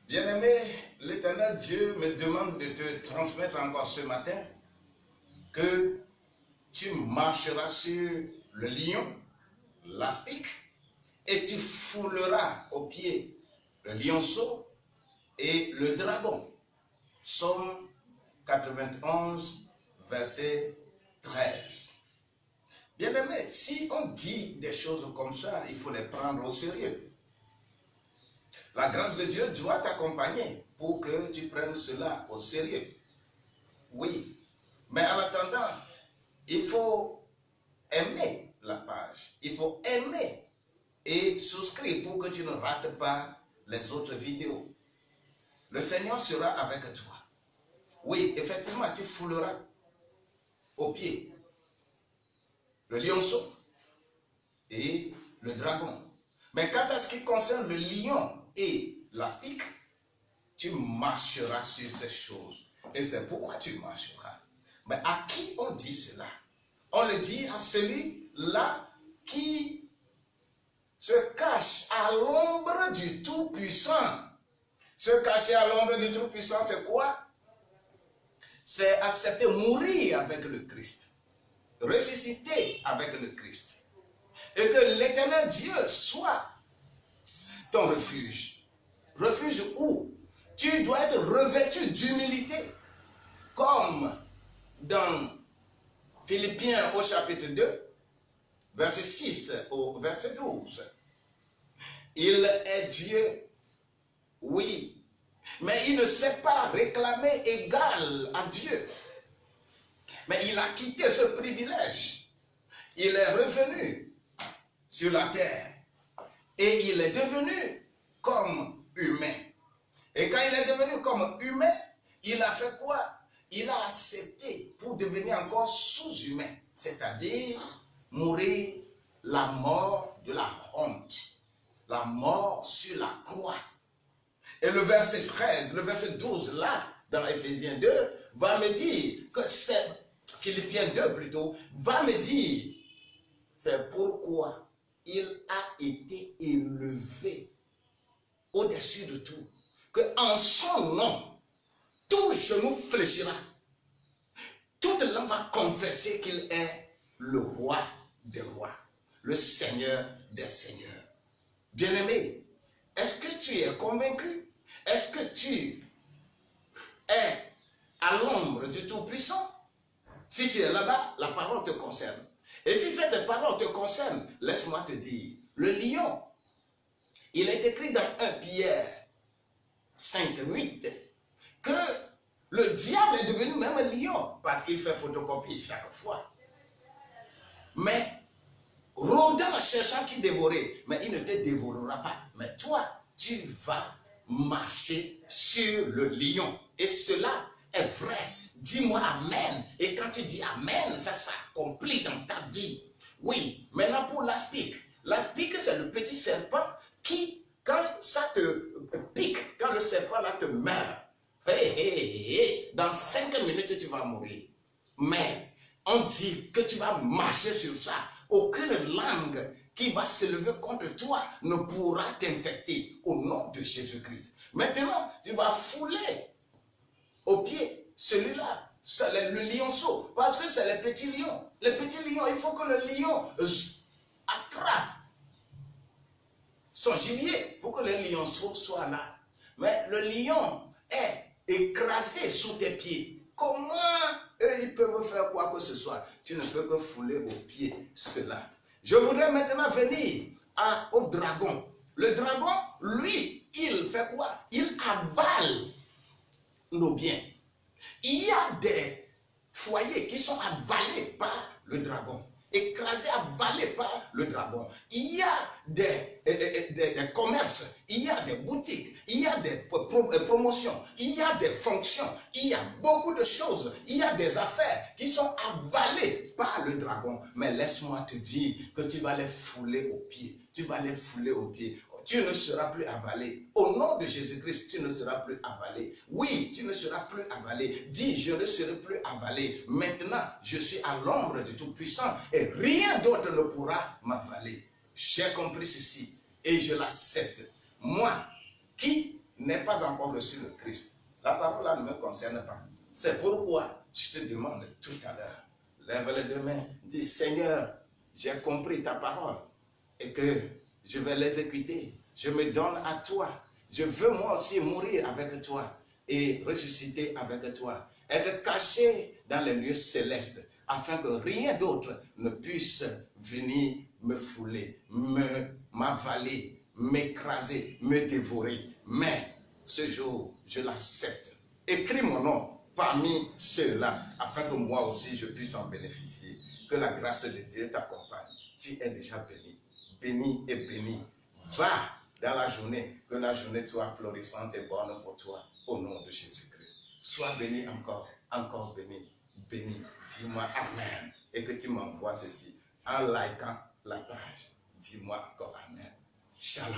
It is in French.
Bien-aimé, l'Éternel Dieu me demande de te transmettre encore ce matin que tu marcheras sur le lion, l'aspic, et tu fouleras aux pieds le lionceau et le dragon. Psaume 91, verset 13. Bien-aimé, si on dit des choses comme ça, il faut les prendre au sérieux. La grâce de Dieu doit t'accompagner pour que tu prennes cela au sérieux. Oui, mais en attendant, il faut aimer la page. Il faut aimer et souscrire pour que tu ne rates pas les autres vidéos. Le Seigneur sera avec toi. Oui, effectivement, tu fouleras aux pieds le lionceau et le dragon. Mais quant à ce qui concerne le lion et l'aspic, tu marcheras sur ces choses. Et c'est pourquoi tu marcheras. Mais à qui on dit cela? On le dit à celui-là qui se cache à l'ombre du Tout-Puissant. Se cacher à l'ombre du Tout-Puissant, c'est quoi? C'est accepter mourir avec le Christ, ressusciter avec le Christ. Et que l'Éternel Dieu soit ton refuge. Refuge où tu dois être revêtu d'humilité, comme dans Philippiens au chapitre 2, verset 6 au verset 12. Il est Dieu, oui, mais il ne s'est pas réclamé égal à Dieu. Mais il a quitté ce privilège. Il est revenu sur la terre et il est devenu comme humain. Et quand il est devenu comme humain, il a fait quoi? Il a accepté pour devenir encore sous-humain, c'est-à-dire mourir la mort de la honte, la mort sur la croix. Et le verset 13, le verset 12 là, dans Éphésiens 2, va me dire que c'est, Philippiens 2 plutôt, va me dire, c'est pourquoi il a été élevé au-dessus de tout, qu'en son nom, tout genou fléchira, toute langue va confesser qu'il est le roi des rois, le Seigneur des seigneurs. Bien-aimé, est-ce que tu es convaincu? Est-ce que tu es à l'ombre du Tout-Puissant? Si tu es là-bas, la parole te concerne. Et si cette parole te concerne, laisse-moi te dire, le lion, il est écrit dans 1 Pierre 5, 8, que le diable est devenu même un lion, parce qu'il fait photocopie chaque fois. Mais, rôdant, cherchant qui dévorer, mais il ne te dévorera pas. Mais toi, tu vas marcher sur le lion. Et cela est vrai. Dis-moi Amen. Et quand tu dis Amen, ça s'accomplit dans ta vie. Oui, maintenant pour l'aspic. L'aspic, c'est le petit serpent qui, quand ça te pique, quand le serpent là te meurt, dans 5 minutes tu vas mourir. Mais on dit que tu vas marcher sur ça. Aucune langue qui va s'élever contre toi ne pourra t'infecter au nom de Jésus-Christ. Maintenant, tu vas fouler au pied celui-là, c'est le lionceau, parce que c'est les petits lions. Les petits lions, il faut que le lion attrape son gibier pour que le lionceau soit là. Mais le lion est écrasé sous tes pieds. Comment eux, ils peuvent faire quoi que ce soit? Tu ne peux que fouler aux pieds cela. Je voudrais maintenant venir au dragon. Le dragon, lui, il fait quoi? Il avale nos biens. Il y a des foyers qui sont avalés par le dragon. Écrasés, avalés par le dragon. Il y a des commerces, il y a des boutiques, il y a des promotions, il y a des fonctions, il y a beaucoup de choses, il y a des affaires qui sont avalées par le dragon. Mais laisse-moi te dire que tu vas les fouler aux pieds. Tu vas les fouler aux pieds. Tu ne seras plus avalé. Au nom de Jésus-Christ, tu ne seras plus avalé. Oui, tu ne seras plus avalé. Dis, je ne serai plus avalé. Maintenant, je suis à l'ombre du Tout-Puissant et rien d'autre ne pourra m'avaler. J'ai compris ceci et je l'accepte. Moi, qui n'ait pas encore reçu le Christ, la parole là ne me concerne pas. C'est pourquoi je te demande tout à l'heure, lève les deux mains, dis Seigneur, j'ai compris ta parole et que je vais l'exécuter. Je me donne à toi. Je veux moi aussi mourir avec toi et ressusciter avec toi. Être caché dans les lieux célestes afin que rien d'autre ne puisse venir me fouler, m'avaler, m'écraser, me dévorer. Mais ce jour, je l'accepte. Écris mon nom parmi ceux-là afin que moi aussi je puisse en bénéficier. Que la grâce de Dieu t'accompagne. Tu es déjà béni. Béni et béni. Va dans la journée, que la journée soit florissante et bonne pour toi, au nom de Jésus-Christ. Sois béni encore, encore béni, béni. Dis-moi Amen. Et que tu m'envoies ceci en likant la page. Dis-moi encore Amen. Shalom.